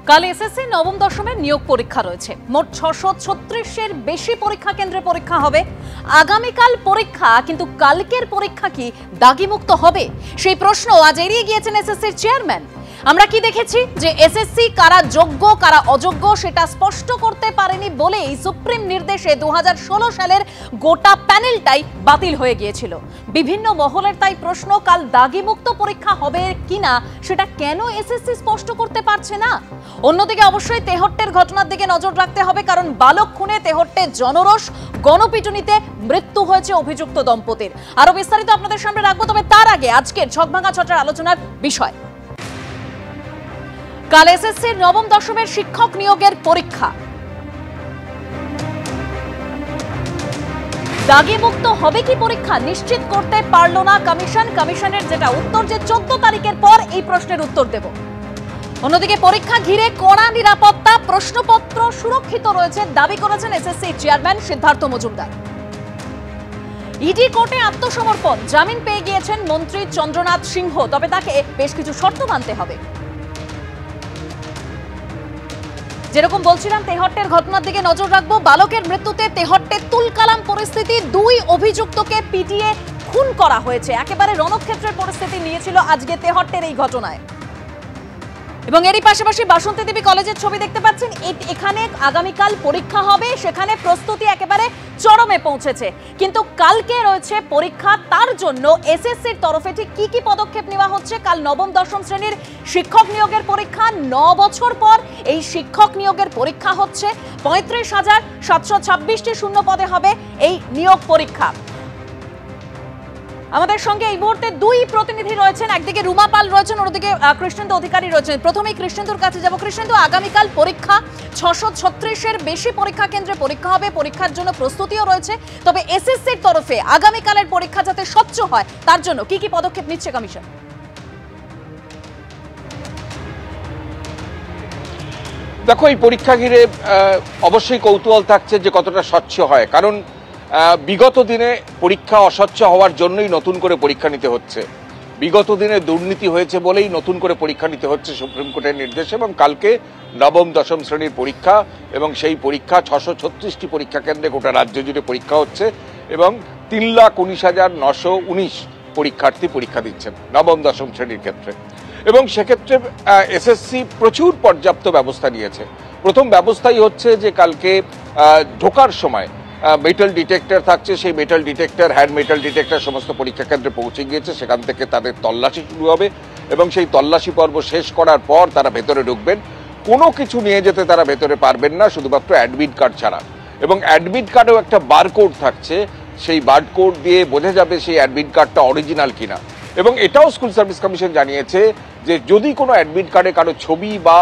কাল এসএসসি নবম দশমের নিয়োগ পরীক্ষা রয়েছে। মোট 636-এর বেশি পরীক্ষা কেন্দ্রে পরীক্ষা হবে। আগামীকাল পরীক্ষা, কিন্তু কালকের পরীক্ষা কি দাগিমুক্ত হবে সেই প্রশ্ন আজ এড়িয়ে গিয়েছেন এসএসসির চেয়ারম্যান। আমরা কি দেখেছি যে এসএসসি কারা যোগ্য কারা অযোগ্য সেটা স্পষ্ট করতে পারেনি বলেই সুপ্রিম নির্দেশে 2016 সালের গোটা প্যানেলটাই বাতিল হয়ে গিয়েছিল। বিভিন্ন মহলের তাই প্রশ্ন, কাল দাগিমুক্ত পরীক্ষা হবে কিনা সেটা কেন এসএসসি স্পষ্ট করতে পারছে না। অন্যদিকে অবশ্যই তেহট্টের ঘটনার দিকে নজর রাখতে হবে, কারণ বালক খুনে তেহট্টে জনরোষ, গণপিটুনিতে মৃত্যু হয়েছে অভিযুক্ত দম্পতির। আরো বিস্তারিত আপনাদের সামনে রাখবো, তবে তার আগে আজকের ছকভাঙা ছটার আলোচনার বিষয়। কাল এসএসসির নবম দশমের শিক্ষক নিয়োগের পরীক্ষা। দাগিমুক্ত হবে কি পরীক্ষা নিশ্চিত করতে পারল না কমিশন। কমিশনের যেটা উত্তর যে 14 তারিখের পর এই প্রশ্নের উত্তর দেব। অন্যদিকে পরীক্ষা ঘিরে কড়া নিরাপত্তা, প্রশ্নপত্র সুরক্ষিত রয়েছে দাবি করেছেন SSC chairman Siddhartha Majumdar. ED কোর্টে আত্মসমর্পণ, জামিন পেয়ে গিয়েছেন মন্ত্রী চন্দ্রনাথ সিংহ, তবে তাকে বেশ কিছু শর্ত মানতে হবে। যেরকম বলছিলাম, তেহট্টের ঘটনার দিকে নজর রাখবো। বালকের মৃত্যুতে তেহট্টে তুলকালাম পরিস্থিতি, দুই অভিযুক্তকে পিটিয়ে খুন করা হয়েছে। একেবারে রণক্ষেত্রের পরিস্থিতি নিয়েছিল আজকে তেহট্টের এই ঘটনায়। এবং এরই পাশাপাশি বাসন্তী দেবী কলেজের ছবি দেখতে পাচ্ছেন। এখানে আগামীকাল পরীক্ষা হবে, সেখানে প্রস্তুতি একেবারে চরমে পৌঁছেছে। কিন্তু কালকে রয়েছে পরীক্ষা, তার জন্য এসএসসির তরফে ঠিক কি কি পদক্ষেপ নেওয়া হচ্ছে। কাল নবম দশম শ্রেণীর শিক্ষক নিয়োগের পরীক্ষা। 9 বছর পর এই শিক্ষক নিয়োগের পরীক্ষা হচ্ছে। 35,726টি শূন্য পদে হবে এই নিয়োগ পরীক্ষা। আমাদের সঙ্গে এই মুহূর্তে দুই প্রতিনিধি রয়েছেন, একদিকে রুমা পাল রয়েছেন, অন্যদিকে কৃষ্ণেন্দু অধিকারী রয়েছেন। প্রথমেই কৃষ্ণেন্দুর কাছে যাব। কৃষ্ণেন্দু, আগামীকাল পরীক্ষা, 636-এর বেশি পরীক্ষা কেন্দ্রে পরীক্ষা হবে, পরীক্ষার জন্য প্রস্তুতিও রয়েছে। তবে এসএসসির তরফে আগামীকালের পরীক্ষা যাতে স্বচ্ছ হয় তার জন্য কি কি পদক্ষেপ নিচ্ছে কমিশন? দেখো, এই পরীক্ষা ঘিরে অবশ্যই কৌতূহল থাকছে যে কতটা স্বচ্ছ হয়, কারণ বিগত দিনে পরীক্ষা অস্বচ্ছ হওয়ার জন্যই নতুন করে পরীক্ষা নিতে হচ্ছে। বিগত দিনে দুর্নীতি হয়েছে বলেই নতুন করে পরীক্ষা নিতে হচ্ছে সুপ্রিম কোর্টের নির্দেশ। এবং কালকে নবম দশম শ্রেণীর পরীক্ষা, এবং সেই পরীক্ষা 636টি পরীক্ষা কেন্দ্রে গোটা রাজ্য জুড়ে পরীক্ষা হচ্ছে এবং 3,19,919 পরীক্ষার্থী পরীক্ষা দিচ্ছেন নবম দশম শ্রেণীর ক্ষেত্রে। এবং সেক্ষেত্রে এসএসসি প্রচুর পর্যাপ্ত ব্যবস্থা নিয়েছে। প্রথম ব্যবস্থাই হচ্ছে যে কালকে ঢোকার সময় মেটাল ডিটেক্টর থাকছে। সেই metal detector, hand metal detector সমস্ত পরীক্ষা কেন্দ্রে পৌঁছে গিয়েছে। সেখান থেকে তাদের তল্লাশি শুরু হবে এবং সেই তল্লাশি পর্ব শেষ করার পর তারা ভেতরে ঢুকবেন। কোনো কিছু নিয়ে যেতে তারা ভেতরে পারবেন না, শুধুমাত্র অ্যাডমিট কার্ড ছাড়া। এবং অ্যাডমিট কার্ডেও একটা বারকোড থাকছে, সেই বারকোড দিয়ে বোঝা যাবে সেই অ্যাডমিট কার্ডটা অরিজিনাল কিনা। এবং এটাও স্কুল সার্ভিস কমিশন জানিয়েছে যে যদি কোনো অ্যাডমিট কার্ডে কারো ছবি বা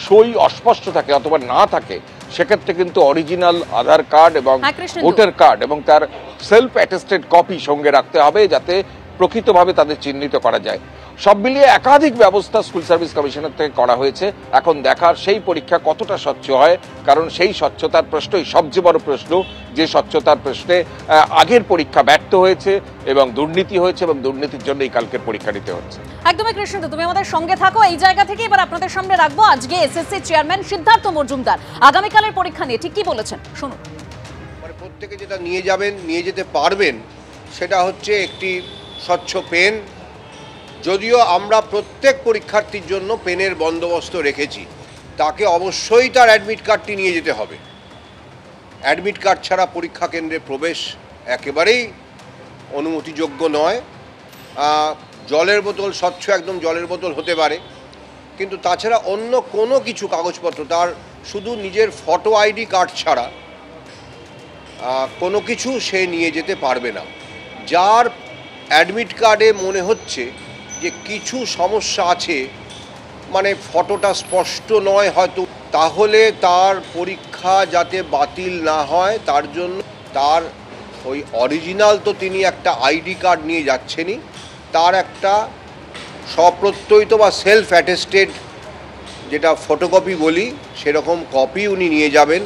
সই অস্পষ্ট থাকে অথবা না থাকে, সেক্ষেত্রে কিন্তু অরিজিনাল আধার কার্ড এবং ভোটার কার্ড এবং তার সেলফ অ্যাটেস্টেড কপি সঙ্গে রাখতে হবে, যাতে প্রকৃতভাবে তাদের চিহ্নিত করা যায়। সব মিলিয়ে একাধিক ব্যবস্থা স্কুল সার্ভিস কমিশনের থেকে করা হয়েছে। এখন দেখার সেই পরীক্ষা কতটা স্বচ্ছ হয়, কারণ সেই স্বচ্ছতার প্রশ্নই সবচেয়ে বড় প্রশ্ন, যে স্বচ্ছতার প্রশ্নে আগের পরীক্ষা ব্যর্থ হয়েছে এবং দুর্নীতি হয়েছে, এবং দুর্নীতির জন্যই কালকের পরীক্ষা নিতে হচ্ছে। একদমই কৃষ্ণেন্দু, তুমি আমাদের সঙ্গে থাকো। এই জায়গা থেকে এবার আপনাদের সামনে রাখবো আজকে এসএসসি চেয়ারম্যান সিদ্ধার্থ মজুমদার আগামীকালের পরীক্ষা নিয়ে ঠিক কি বলেছেন, শুনুন। প্রত্যেকে যেটা নিয়ে যাবেন, নিয়ে যেতে পারবেন, সেটা হচ্ছে একটি স্বচ্ছ পেন। যদিও আমরা প্রত্যেক পরীক্ষার্থীর জন্য পেনের বন্দোবস্ত রেখেছি, তাকে অবশ্যই তার অ্যাডমিট কার্ডটি নিয়ে যেতে হবে। অ্যাডমিট কার্ড ছাড়া পরীক্ষা কেন্দ্রে প্রবেশ একেবারেই অনুমতিযোগ্য নয়। জলের বোতল, স্বচ্ছ একদম জলের বোতল হতে পারে, কিন্তু তাছাড়া অন্য কোনো কিছু কাগজপত্র, তার শুধু নিজের ফটো আইডি কার্ড ছাড়া কোনো কিছু সে নিয়ে যেতে পারবে না। যার অ্যাডমিট কার্ডে মনে হচ্ছে যে কিছু সমস্যা আছে, মানে ফটোটা স্পষ্ট নয় হয়তো, তাহলে তার পরীক্ষা যাতে বাতিল না হয় তার জন্য তার ওই অরিজিনাল, তো তিনি একটা আইডি কার্ড নিয়ে যাচ্ছেনই, তার একটা স্বপ্রত্যয়িত বা সেলফ অ্যাটেস্টেড, যেটা ফটোকপি বলি, সেরকম কপি উনি নিয়ে যাবেন।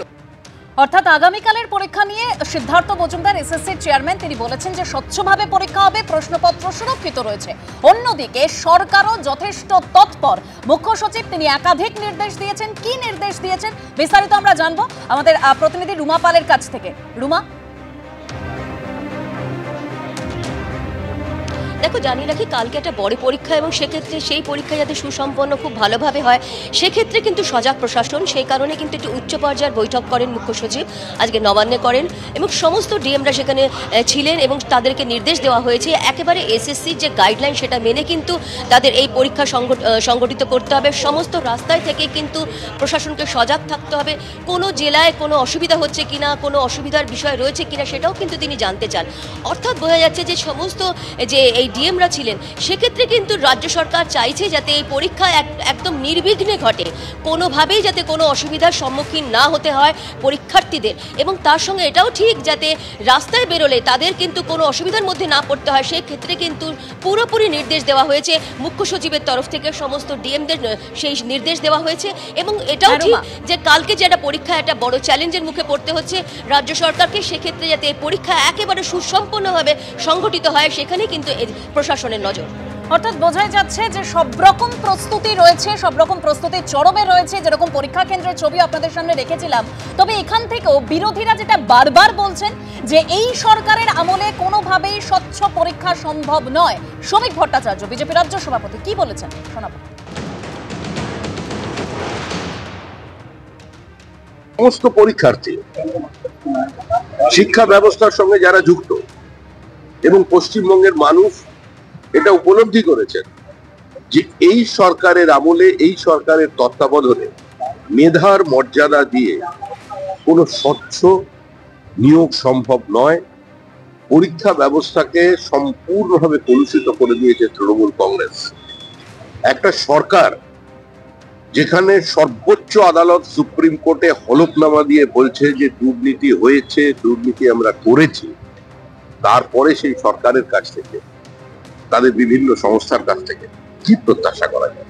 অর্থাৎ আগামীকালের পরীক্ষা নিয়ে সিদ্ধার্থ মজুমদার এসএসসির চেয়ারম্যান তিনি বলেছেন যে স্বচ্ছভাবে পরীক্ষা হবে, প্রশ্নপত্র সুরক্ষিত রয়েছে। অন্যদিকে সরকারও যথেষ্ট তৎপর। মুখ্য সচিব তিনি একাধিক নির্দেশ দিয়েছেন। কি নির্দেশ দিয়েছেন বিস্তারিত আমরা জানবো আমাদের প্রতিনিধি রুমা পালের কাছ থেকে। রুমা, দেখো, জানি রাখি কালকে একটা বড় পরীক্ষা এবং সেক্ষেত্রে সেই পরীক্ষা যাতে সুসম্পন্ন খুব ভালোভাবে হয় সেক্ষেত্রে কিন্তু সজাগ প্রশাসন। সেই কারণে কিন্তু একটি উচ্চ পর্যায়ের বৈঠক করেন মুখ্য সচিব, আজকে নবান্নে করেন এবং সমস্ত ডিএমরা সেখানে ছিলেন এবং তাদেরকে নির্দেশ দেওয়া হয়েছে একেবারে এসএসসির যে গাইডলাইন সেটা মেনে কিন্তু তাদের এই পরীক্ষা সংগঠিত করতে হবে। সমস্ত রাস্তায় থেকে কিন্তু প্রশাসনকে সজাগ থাকতে হবে। কোনো জেলায় কোনো অসুবিধা হচ্ছে কিনা, কোনো অসুবিধার বিষয় রয়েছে কিনা সেটাও কিন্তু তিনি জানতে চান। অর্থাৎ বোঝা যাচ্ছে যে সমস্ত যে এই ডিএমরা ছিলেন সেক্ষেত্রে কিন্তু রাজ্য সরকার চাইছে যাতে এই পরীক্ষা একদম নির্বিঘ্নে ঘটে, কোনোভাবেই যাতে কোনো অসুবিধার সম্মুখীন না হতে হয় পরীক্ষার্থীদের, এবং তার সঙ্গে এটাও ঠিক যাতে রাস্তায় বেরোলে তাদের কিন্তু কোনো অসুবিধার মধ্যে না পড়তে হয়। সেই ক্ষেত্রে কিন্তু পুরোপুরি নির্দেশ দেওয়া হয়েছে মুখ্য সচিবের তরফ থেকে, সমস্ত ডিএমদের সেই নির্দেশ দেওয়া হয়েছে। এবং এটাও ঠিক যে কালকে যে একটা পরীক্ষা একটা বড় চ্যালেঞ্জের মুখে পড়তে হচ্ছে রাজ্য সরকারকে, সেক্ষেত্রে যাতে পরীক্ষা একেবারে সুসম্পন্নভাবে সংগঠিত হয় সেখানে কিন্তু প্রশাসনের নজর। অর্থাৎ বোঝাই যাচ্ছে যে সব রকম প্রস্তুতি রয়েছে, সব রকম প্রস্তুতি চরমে রয়েছে। যেরকম পরীক্ষা কেন্দ্রের ছবি আপনাদের সামনে রেখেছিলাম, তবে এখান থেকেও বিরোধীরা যেটা বারবার বলছেন যে এই সরকারের আমলে কোনোভাবেই স্বচ্ছ পরীক্ষা সম্ভব নয়। শ্রমিক ভট্টাচার্য বিজেপি রাজ্য সভাপতি কি বলেছেন শোনাবো। সমস্ত পরীক্ষার্থী, শিক্ষা ব্যবস্থার সঙ্গে যারা যুক্ত এবং পশ্চিমবঙ্গের মানুষ এটা উপলব্ধি করেছেন যে এই সরকারের আমলে, এই সরকারের তত্ত্বাবধানে মেধার মর্যাদা দিয়ে কোনো স্বচ্ছ নিয়োগ সম্ভব নয়। পরীক্ষা ব্যবস্থাকে সম্পূর্ণভাবে কলুষিত করে দিয়েছে তৃণমূল কংগ্রেস। একটা সরকার যেখানে সর্বোচ্চ আদালত সুপ্রিম কোর্টে হলফনামা দিয়ে বলছে যে দুর্নীতি হয়েছে, দুর্নীতি আমরা করেছি, তারপরে সেই সরকারের কাছ থেকে, তাদের বিভিন্ন সংস্থার কাছ থেকে কি প্রত্যাশা করা যায়?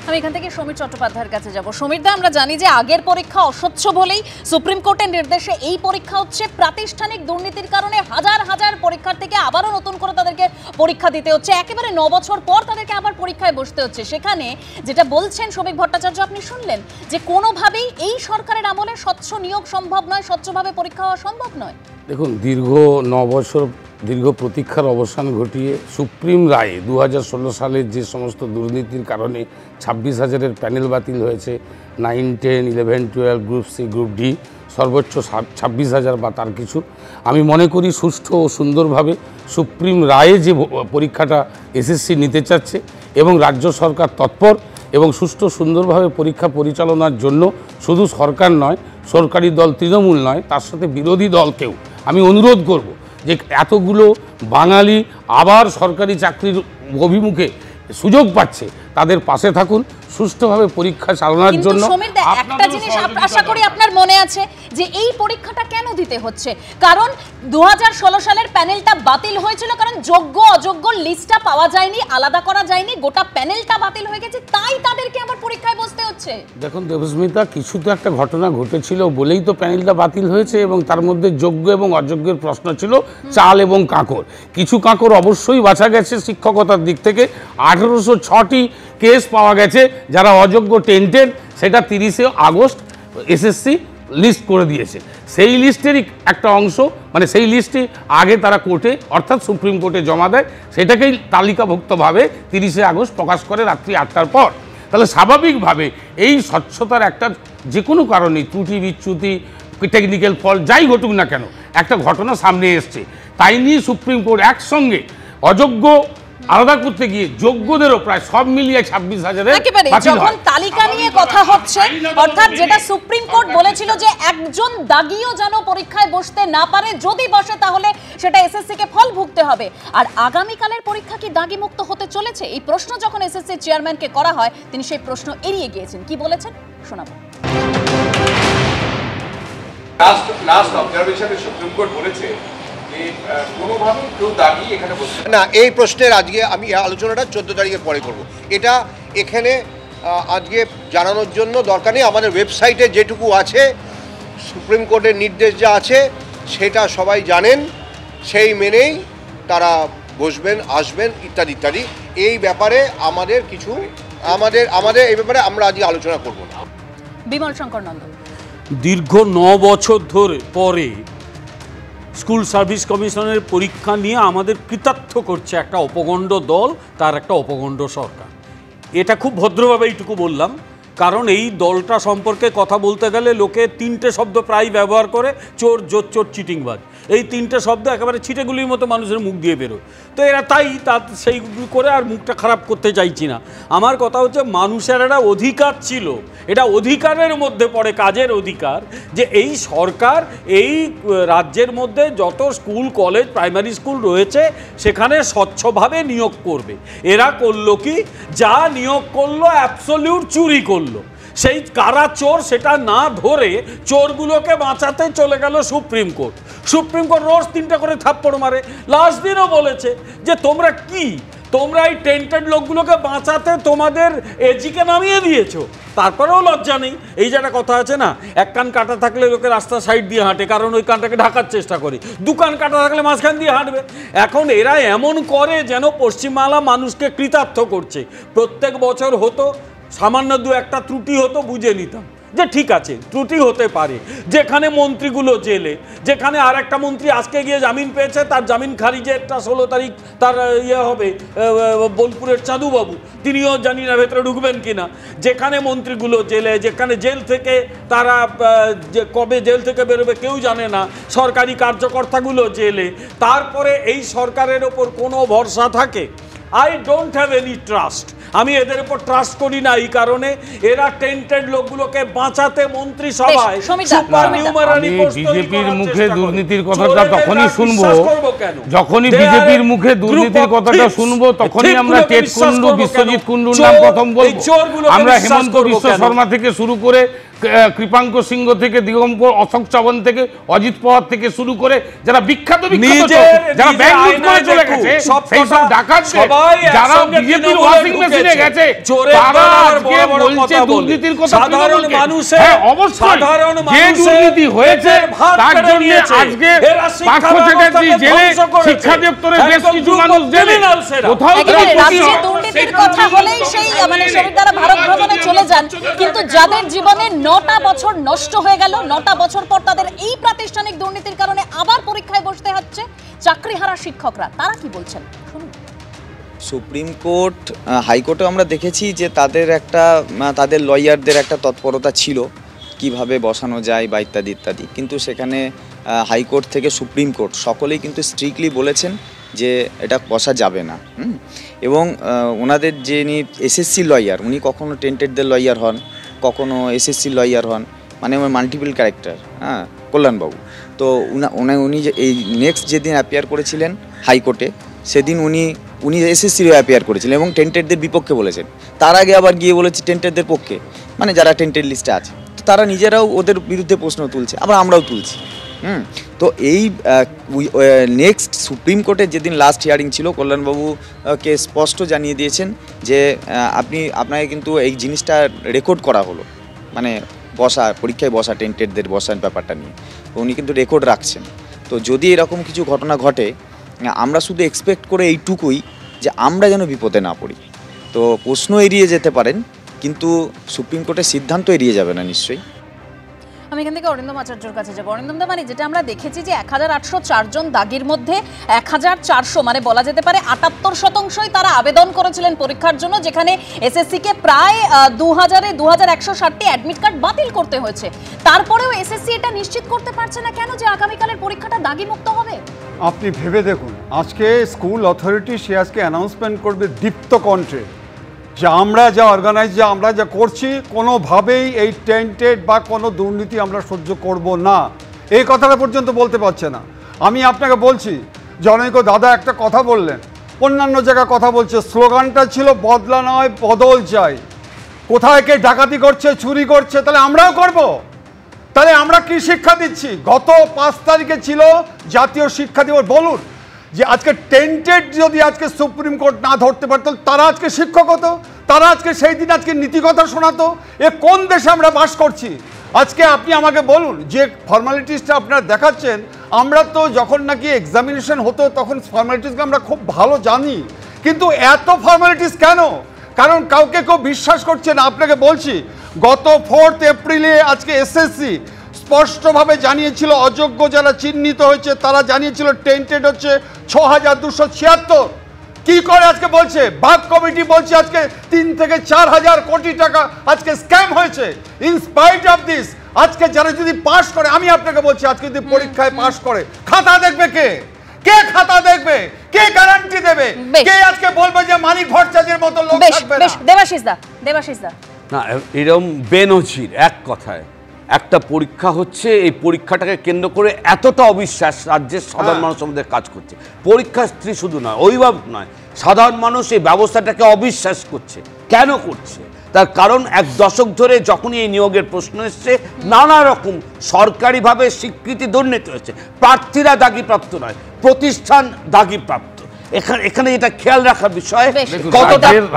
আমি এখান থেকে সমীর চট্টোপাধ্যায়ের কাছে যাব। সমীরদা, আমরা জানি যে আগের পরীক্ষা অস্বচ্ছ বলেই সুপ্রিম কোর্টের নির্দেশে এই পরীক্ষা হচ্ছে। প্রাতিষ্ঠানিক দুর্নীতির কারণে হাজার হাজার পরীক্ষার্থীকে আবারও নতুন করে তাদেরকে পরীক্ষা দিতে হচ্ছে, একেবারে 9 বছর পর তাদেরকে আবার পরীক্ষায় বসতে হচ্ছে। সেখানে যেটা বলছেন সমীর ভট্টাচার্য, আপনি শুনলেন যে কোনোভাবেই এই সরকারের আমলে স্বচ্ছ নিয়োগ সম্ভব নয়, স্বচ্ছভাবে পরীক্ষা হওয়া সম্ভব নয়। দেখুন, দীর্ঘ 9 বছর দীর্ঘ প্রতীক্ষার অবসান ঘটিয়ে সুপ্রিম রায়ে 2016 সালের যে সমস্ত দুর্নীতির কারণে 26,000-এর প্যানেল বাতিল হয়েছে, 9, 10, 11, 12, গ্রুপ সি, গ্রুপ ডি, সর্বোচ্চ 26,000 বা তার কিছু। আমি মনে করি সুষ্ঠু ও সুন্দরভাবে সুপ্রিম রায়ে যে পরীক্ষাটা এসএসসি নিতে চাচ্ছে এবং রাজ্য সরকার তৎপর এবং সুষ্ঠু সুন্দরভাবে পরীক্ষা পরিচালনার জন্য শুধু সরকার নয়, সরকারি দল তৃণমূল নয়, তার সাথে বিরোধী দলকেও আমি অনুরোধ করব যে এতগুলো বাঙালি আবার সরকারি চাকরির অভিমুখে সুযোগ পাচ্ছে, তাদের পাশে থাকুন, সুষ্ঠুভাবে পরীক্ষা চালানোর জন্য। একটা জিনিস আশা করি আপনার মনে আছে যে এই পরীক্ষাটা কেন দিতে হচ্ছে, কারণ 2016 সালের প্যানেলটা বাতিল হয়েছিল, কারণ যোগ্য অযোগ্য লিস্টটা পাওয়া যায়নি, আলাদা করা যায়নি, গোটা প্যানেলটা বাতিল হয়ে গেছে, তাই তাদেরকে আবার পরীক্ষায় বসতে হচ্ছে। দেখুন দেবস্মিতা, কিছু তো একটা ঘটনা ঘটেছিল বলেই তো প্যানেলটা বাতিল হয়েছে, এবং তার মধ্যে যোগ্য এবং অযোগ্যের প্রশ্ন ছিল চাল এবং কাঁকড়। কিছু কাঁকড় অবশ্যই বাঁচা গেছে শিক্ষকতার দিক থেকে। 1806টি কেস পাওয়া গেছে যারা অযোগ্য টেন্টেড, সেটা 30 আগস্ট এসএসসি লিস্ট করে দিয়েছে। সেই লিস্টেরই একটা অংশ, মানে সেই লিস্টে আগে তারা কোর্টে অর্থাৎ সুপ্রিম কোর্টে জমা দেয়, সেটাকেই তালিকাভুক্তভাবে 30 আগস্ট প্রকাশ করে রাত্রি 8টার পর। তাহলে স্বাভাবিকভাবে এই স্বচ্ছতার একটা যে কোনো কারণে ত্রুটি বিচ্যুতি, টেকনিক্যাল ফল্ট যাই ঘটুক না কেন, একটা ঘটনা সামনে এসছে, তাই নিয়ে সুপ্রিম কোর্ট একসঙ্গে অযোগ্য আলাদা করতে গিয়ে যোগ্যদেরও প্রায় সব মিলিয়ে 26,000-এর একেবারে যখন তালিকা নিয়ে কথা হচ্ছে, অর্থাৎ যেটা সুপ্রিম কোর্ট বলেছিল যে একজন দাগিও যেন পরীক্ষায় বসতে না পারে, যদি বসে তাহলে সেটা এসএসসি কে ফল ভুগতে হবে। আর আগামীকালের পরীক্ষা কি দাগি মুক্ত হতে চলেছে, এই প্রশ্ন যখন এসএসসি চেয়ারম্যানকে করা হয়, তিনি সেই প্রশ্ন এড়িয়ে গিয়েছেন। কি বলেছেন শোনাবো। লাস্ট অবজারভেশনে সুপ্রিম কোর্ট বলেছে কোনোভাবেই কেউ দাগি এখানে বসে না। এই প্রশ্নের আজকে আমি আলোচনাটা 14 তারিখের পরে করব। এটা এখানে আজকে জানানোর জন্য দরকার নেই। আমাদের ওয়েবসাইটে যেটুকু আছে সুপ্রিম কোর্টের নির্দেশ যা আছে সেটা সবাই জানেন, সেই মেনেই তারা বসবেন, আসবেন, ইত্যাদি ইত্যাদি। এই ব্যাপারে আমাদের কিছু এই ব্যাপারে আমরা আজকে আলোচনা করব না। বিমল শঙ্কর নন্দন, দীর্ঘ 9 বছর ধরে পরে স্কুল সার্ভিস কমিশনের পরীক্ষা নিয়ে আমাদের কৃতার্থ করছে একটা অপগণ্ড দল, তার একটা অপগণ্ড সরকার। এটা খুব ভদ্রভাবে এইটুকু বললাম, কারণ এই দলটা সম্পর্কে কথা বলতে গেলে লোকে 3টে শব্দ প্রায় ব্যবহার করে, চোর, জোর, চোর, চিটিংবাজ। এই 3টে শব্দ একেবারে ছিটেগুলির মতো মানুষের মুখ দিয়ে বেরোয়। তো এরা তাই সেইগুলো করে আর মুখটা খারাপ করতে চাইছি না। আমার কথা হচ্ছে মানুষের একটা অধিকার ছিল, এটা অধিকারের মধ্যে পড়ে, কাজের অধিকার, যে এই সরকার এই রাজ্যের মধ্যে যত স্কুল, কলেজ, প্রাইমারি স্কুল রয়েছে সেখানে স্বচ্ছভাবে নিয়োগ করবে। এরা করলো কি, যা নিয়োগ করলো অ্যাবসলিউট চুরি করলো। সেই কারা চোর সেটা না ধরে চোরগুলোকে বাঁচাতে চলে গেল সুপ্রিম কোর্ট। সুপ্রিম কোর্ট রোজ 3টা করে থাপ্পড় মারে। লাস্ট দিনও বলেছে যে তোমরা এই টেন্টেড লোকগুলোকে বাঁচাতে তোমাদের এজিকে নামিয়ে দিয়েছো, তারপরেও লজ্জা নেই। এই যে একটা কথা আছে না, এক কান কাটা থাকলে লোকে রাস্তা সাইড দিয়ে হাঁটে, কারণ ওই কানটাকে ঢাকার চেষ্টা করে। 2 কান কাটা থাকলে মাঝখান দিয়ে হাঁটবে। এখন এরা এমন করে যেন পশ্চিমবাংলা মানুষকে কৃতার্থ করছে। প্রত্যেক বছর হতো, সামান্য 2-1টা ত্রুটি হতো, বুঝে নিতাম যে ঠিক আছে, ত্রুটি হতে পারে। যেখানে মন্ত্রীগুলো জেলে, যেখানে আর একটা মন্ত্রী আজকে গিয়ে জামিন পেয়েছে, তার জামিন খারিজেরটা 16 তারিখ তার হবে, বোলপুরের চাঁদুবাবু, তিনিও জানি না ভেতরে ঢুকবেন কিনা। যেখানে মন্ত্রীগুলো জেলে, যেখানে জেল থেকে তারা কবে জেল থেকে বেরোবে কেউ জানে না, সরকারি কার্যকর্তাগুলো জেলে, তারপরে এই সরকারের ওপর কোনো ভরসা থাকে? I don't have any trust. আমি এদের উপর ট্রাস্ট করি না, এই কারণে এরা টেন্টেড লোকগুলোকে বাঁচাতে মন্ত্রিসভায় বিজেপির মুখে দুর্নীতির কথাটা তখনই শুনবো, যখনই বিজেপির মুখে দুর্নীতির কথাটা শুনবো তখনই আমরা টেট কুন্ডু, বিশ্বজিৎ কুন্ডুর নাম প্রথম বলবো। আমরা হেমন্ত বিশ্ব শর্মা থেকে শুরু করে, কৃপাঙ্ক সিংহ থেকে, দিগম্বর, অশোক চবন থেকে, অজিত পাওয়ার থেকে শুরু করে, যারা বিখ্যাত যারা ব্যাংক লুট করে চলে গেছে, সেই সব ডাকাত, যারা বিজেপির ওয়াশিং মেশিনে গেছে, তারা আজকে বলছে দুর্নীতির কথা। সাধারণ মানুষের, অবশ্যই যে দুর্নীতি হয়েছে তার জন্য আজকে পার্থ চ্যাটার্জি জেলে, শিক্ষা দপ্তরের বেশ কিছু মানুষ জেলে। কোথাও দুর্নীতির কথা হলেই সেই শরীরদারা ভারত ভ্রমণে চলে যান, কিন্তু যাদের জীবনে 9টা বছর নষ্ট হয়ে গেল, 9টা বছর পর তাদের এই প্রাতিষ্ঠানিক দুর্নীতির কারণে আবার পরীক্ষায় বসতে হচ্ছে, চাকরিহারা শিক্ষকরা, তারা কি বলছেন শুনুন। সুপ্রিম কোর্ট, হাইকোর্টে আমরা দেখেছি যে তাদের লয়ারদের একটা তৎপরতা ছিল কিভাবে বসানো যায় বা ইত্যাদি ইত্যাদি, কিন্তু সেখানে হাইকোর্ট থেকে সুপ্রিম কোর্ট সকলেই কিন্তু স্ট্রিক্টলি বলেছেন যে এটা বসা যাবে না। এবং ওনাদের যিনি এসএসসি লয়ার, উনি কখনো টেন্টেডদের লয়ার হন, কখনো এসএসসি লয়ার হন, মানে মাল্টিপল ক্যারেক্টার, কল্যাণবাবু। তো উনি যে এই নেক্সট যেদিন অ্যাপিয়ার করেছিলেন হাইকোর্টে, সেদিন উনি এসএসসির অ্যাপিয়ার করেছিলেন এবং টেন্টেডদের বিপক্ষে বলেছেন। তার আগে আবার গিয়ে বলেছে টেন্টেডদের পক্ষে, মানে যারা টেন্টেড লিস্টে আছে। তো তারা নিজেরাও ওদের বিরুদ্ধে প্রশ্ন তুলছে, আবার আমরাও তুলছি। তো এই নেক্সট সুপ্রিম কোর্টের যেদিন লাস্ট হিয়ারিং ছিল, কল্যাণবাবুকে স্পষ্ট জানিয়ে দিয়েছেন যে আপনাকে কিন্তু এই জিনিসটা রেকর্ড করা হলো, মানে পরীক্ষায় বসা টেন্টেডদের বসার ব্যাপারটা নিয়ে উনি কিন্তু রেকর্ড রাখছেন। তো যদি এরকম কিছু ঘটনা ঘটে, আমরা শুধু এক্সপেক্ট করে এইটুকুই যে আমরা যেন বিপদে না পড়ি। তো প্রশ্ন এড়িয়ে যেতে পারেন, কিন্তু সুপ্রিম কোর্টের সিদ্ধান্ত এড়িয়ে যাবে না নিশ্চয়ই। আমি এখান থেকে অরিন্দম আচার্যর কাছে যাবো। অরিন্দম দা, মানে যেটা আমরা দেখেছি যে 1804 জন দাগির মধ্যে 1400, মানে বলা যেতে পারে 78% তারা আবেদন করেছিলেন পরীক্ষার জন্য, যেখানে এসএসসি কে প্রায় 2160টি অ্যাডমিট কার্ড বাতিল করতে হয়েছে। তারপরেও এসএসসি এটা নিশ্চিত করতে পারছে না কেন যে আগামীকালের পরীক্ষাটা দাগি মুক্ত হবে? আপনি ভেবে দেখুন, আজকে স্কুল অথরিটি সে আজকে অ্যানাউন্সমেন্ট করবে দীপ্ত কণ্ঠে যে আমরা যা করছি কোনোভাবেই এই টেন্টেড বা কোনো দুর্নীতি আমরা সহ্য করব না, এই কথাটা পর্যন্ত বলতে পারছে না। আমি আপনাকে বলছি, জনৈক দাদা একটা কথা বললেন, অন্যান্য জায়গায় কথা বলছে, স্লোগানটা ছিল বদলা নয় বদল চাই। কোথায় কে ডাকাতি করছে, চুরি করছে, তাহলে আমরাও করব? তাহলে আমরা কি শিক্ষা দিচ্ছি? গত 5 তারিখে ছিল জাতীয় শিক্ষা দিবস। বলুন যে আজকে টেন্টেড যদি আজকে সুপ্রিম কোর্ট না ধরতে পারত, তারা আজকে শিক্ষক হতো, তারা আজকে সেই দিন আজকে নীতিকথা শোনাতো। এ কোন দেশে আমরা বাস করছি? আজকে আপনি আমাকে বলুন যে ফর্মালিটিসটা আপনারা দেখাচ্ছেন, আমরা তো যখন নাকি এক্সামিনেশন হতো তখন ফর্মালিটিসকে আমরা খুব ভালো জানি, কিন্তু এত ফর্মালিটিস কেন? কারণ কাউকে কেউ বিশ্বাস করছে না। আপনাকে বলছি, গত 4 এপ্রিলে আজকে এসএসসি স্পষ্টভাবে জানিয়েছিল অযোগ্য যারা চিহ্নিত হয়েছে তারা জানিয়েছিল টেন্টেড হচ্ছে 6276। কি করে আজকে বলছে বাগ কমিটি বলছে আজকে 3 থেকে 4 হাজার কোটি টাকা আজকে স্ক্যাম হয়েছে। ইন স্পাইট অফ দিস আজকে যারা যদি পাশ করে, আমি আপনাকে বলছি আজকে যদি পরীক্ষায় পাশ করে, খাতা দেখবে কে? কে খাতা দেখবে? কে গ্যারান্টি দেবে? কে আজকে বলবে যে মানিক ভট্টাচার্যের মতো লোক থাকবে না? দেবাশিস দা না, এরকম বেনজির এক কথায় একটা পরীক্ষা হচ্ছে, এই পরীক্ষাটাকে কেন্দ্র করে এতটা অবিশ্বাস রাজ্যের সাধারণ মানুষের মধ্যে কাজ করছে। পরীক্ষার্থী শুধু নয়, অভিভাবক নয়, সাধারণ মানুষ এই ব্যবস্থাটাকে অবিশ্বাস করছে। কেন করছে? তার কারণ 1 দশক ধরে যখনই এই নিয়োগের প্রশ্ন এসছে, নানা রকম সরকারিভাবে স্বীকৃতি দুর্নীতি হয়েছে। প্রার্থীরা দাগিপ্রাপ্ত নয়, প্রতিষ্ঠান দাগিপ্রাপ্ত। এখানে এটা খেয়াল রাখার বিষয়,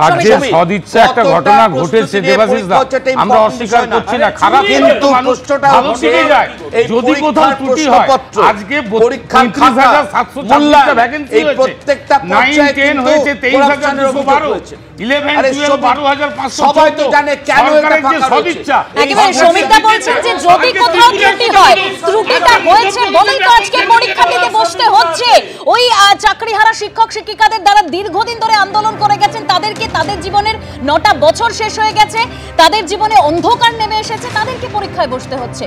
রাজ্যের সদিচ্ছা একটা ঘটনা ঘটেছে দেবাশিস দা, আমরা অস্বীকার করছি না, খারাপ, কিন্তু ভালো থেকে যায় যদি কোথাও ত্রুটি হয়। আজকে 33,726টা ভ্যাকেন্সি হয়েছে, প্রত্যেকটা 9, 10 হয়েছে 23,212, 11, 12, 12,500। সবাই তো জানে কেন এটা ফাঁকা সদিচ্ছা। একেবারে শ্রমিকদা বলছেন যে যদি কোথাও ত্রুটি হয়, ত্রুটিটা হয়েছে বলেই তো আজকে পরীক্ষা দিতে বসতে হচ্ছে। ওই চাকরিহারা শিক্ষক শিক্ষিকাদের দ্বারা দীর্ঘদিন ধরে আন্দোলন করে গেছেন, তাদেরকে তাদের জীবনের 9টা বছর শেষ হয়ে গেছে, তাদের জীবনে অন্ধকার নেমে এসেছে, তাদেরকে পরীক্ষায় বসতে হচ্ছে।